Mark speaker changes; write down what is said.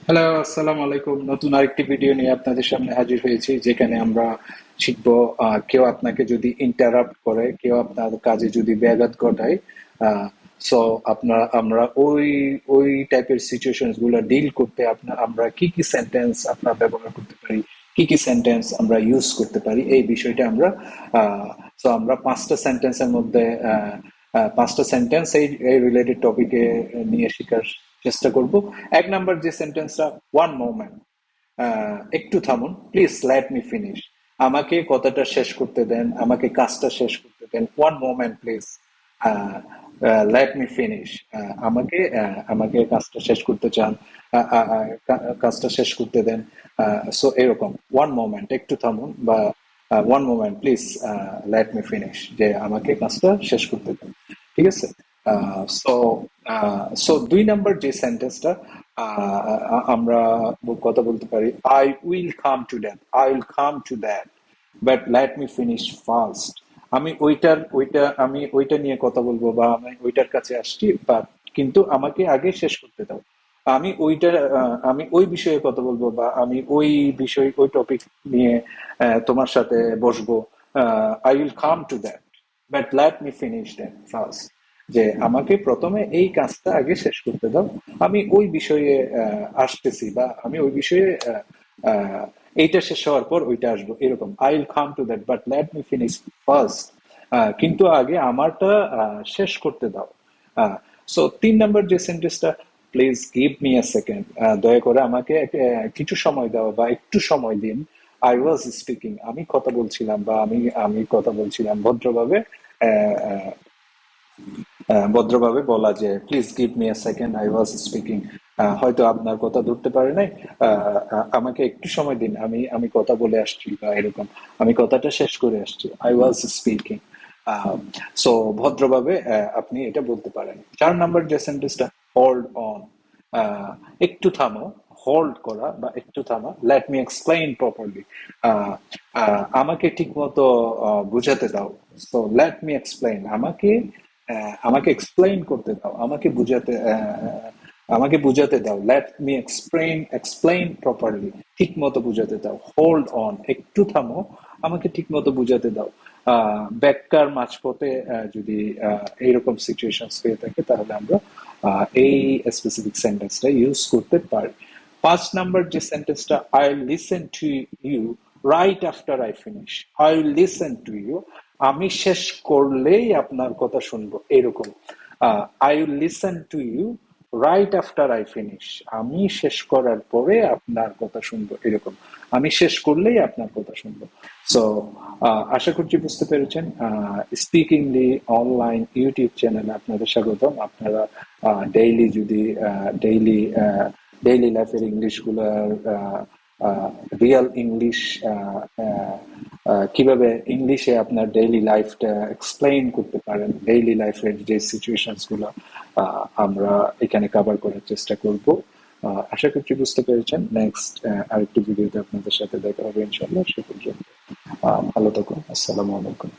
Speaker 1: Hello, আসসালামু আলাইকুম। নতুন আরেকটি ভিডিও নিয়ে আপনাদের সামনে হাজির হয়েছি, যেখানে আমরা শিখবো কেউ আপনাকে যদি ইন্টারাপ্ট করে, কেউ আপনার কাজে যদি ব্যাঘাত ঘটায়, সো আমরা ওই ওই টাইপের সিচুয়েশনস গুলো ডিল করতে আমরা কি কি সেন্টেন্স আপনার ব্যবহার করতে পারি, কি কি সেন্টেন্স আমরা ইউজ করতে পারি, এই বিষয়টা আমরা পাঁচটা সেন্টেন্সের মধ্যে পাঁচটা সেন্টেন্স এই রিলেটেড টপিকে নিয়ে শেখার চেষ্টা করব। এক নাম্বার যে সেন্টেন্সটা, ওয়ান মোমেন্ট, একটু থামুন, প্লিজ লেট মি ফিনিশ। আমাকে কথাটা শেষ করতে দেন, আমাকে কাজটা শেষ করতে দেন। One moment please, let me finish. আমাকে কাজটা শেষ করতে চান, কাজটা শেষ করতে দেন। সো এরকম, ওয়ান মোমেন্ট, একটু থামুন, বা one moment please, let me finish, যে আমাকে কাজটা শেষ করতে দেন। ঠিক আছে? সো সো দুই নাম্বার যে সেন্টেন্সটা, আমরা কথা বলতে পারি, I will come to that, I will come to that, but let me finish first. আমি ওইটা নিয়ে কথা বলবো, বা আমি ওইটার কাছে আসছি, বাট কিন্তু আমাকে আগে শেষ করতে দাও। আমি ওই বিষয়ে কথা বলবো, বা আমি ওই টপিক নিয়ে তোমার সাথে বসবো। I will come to that, but let me finish that first. যে আমাকে প্রথমে এই কাজটা আগে শেষ করতে দাও, আমি ওই বিষয়ে আসতেছি, বা আমি ওই বিষয়ে আহ, এইটা শেষ হওয়ার পর ওইটা আসবো, এরকম। I will come to that, but let me finish first. কিন্তু আগে আমারটা শেষ করতে দাও। সো তিন নম্বর যে সেন্টেন্সটা, please give me a second, দয়া করে আমাকে কিছু সময় দাও, বা একটু সময় দিন। আই ওয়াজ স্পিকিং, আমি কথা বলছিলাম, বা আমি কথা বলছিলাম। ভদ্রভাবে বলা, যে please give me a second, I was speaking. হয়তো আপনার কথা ধরতে পারে নাই, আমাকে একটু সময় দিন, আমি কথা বলে আসছি, বা এরকম, আমি কথাটা শেষ করে আসছি, আই ওয়াজ স্পিকিং। সো ভদ্রভাবে আপনি এটা বলতে পারেন। চার নাম্বার যে সেন্টেন্সটা, হোল্ড অন, একটু থামো। হোল্ড করা বা একটু থামা, লেট মি এক্সপ্লেইন প্রপারলি, আমাকে ঠিক মতো বুঝাতে দাও। সো লেট মি এক্সপ্লেইন, আমাকে এক্সপ্লেইন করতে দাও, আমাকে বুঝাতে দাও। লেট মি এক্সপ্লেইন প্রপারলি, ঠিক মতো বুঝাতে দাও। হোল্ড অন, একটু থামো, আমাকে ঠিক মতো বুঝাতে দাও। ব্যাখ্যার মাঝপথে যদি এইরকম সিচুয়েশন হয়ে থাকে, তাহলে আমরা এই স্পেসিফিক সেন্টেন্সটা ইউজ করতে পারি। পাঁচ নাম্বার যে সেন্টেন্সটা, I listen to you right after I finish. I listen to you, আমি শেষ করলেই আপনার কথা শুনবো, এরকম। I will listen to you right after I finish, আমি শেষ করার পরে আপনার কথা শুনবো, এরকম। আমি শেষ করলেই আপনার কথা শুনবো। সো আশা করছি বুঝতে পেরেছেন। স্পিকিংলি অনলাইন ইউটিউব চ্যানেলে আপনাদের স্বাগতম। আপনারা ডেইলি যদি ডেইলি ডেইলি লাইফের ইংলিশ গুলার, রিয়েল ইংলিশ, কিভাবে ইংলিশে আপনার ডেইলি লাইফটা এক্সপ্লেইন করতে পারেন, ডেইলি লাইফের যে সিচুয়েশনস গুলো আমরা এখানে কভার করার চেষ্টা করব। আশা করছি বুঝতে পেরেছেন। নেক্সট আরেকটি ভিডিওতে আপনাদের সাথে দেখা হবে ইনশাল্লাহ। সে পর্যন্ত ভালো থাকুন। আসসালামু আলাইকুম।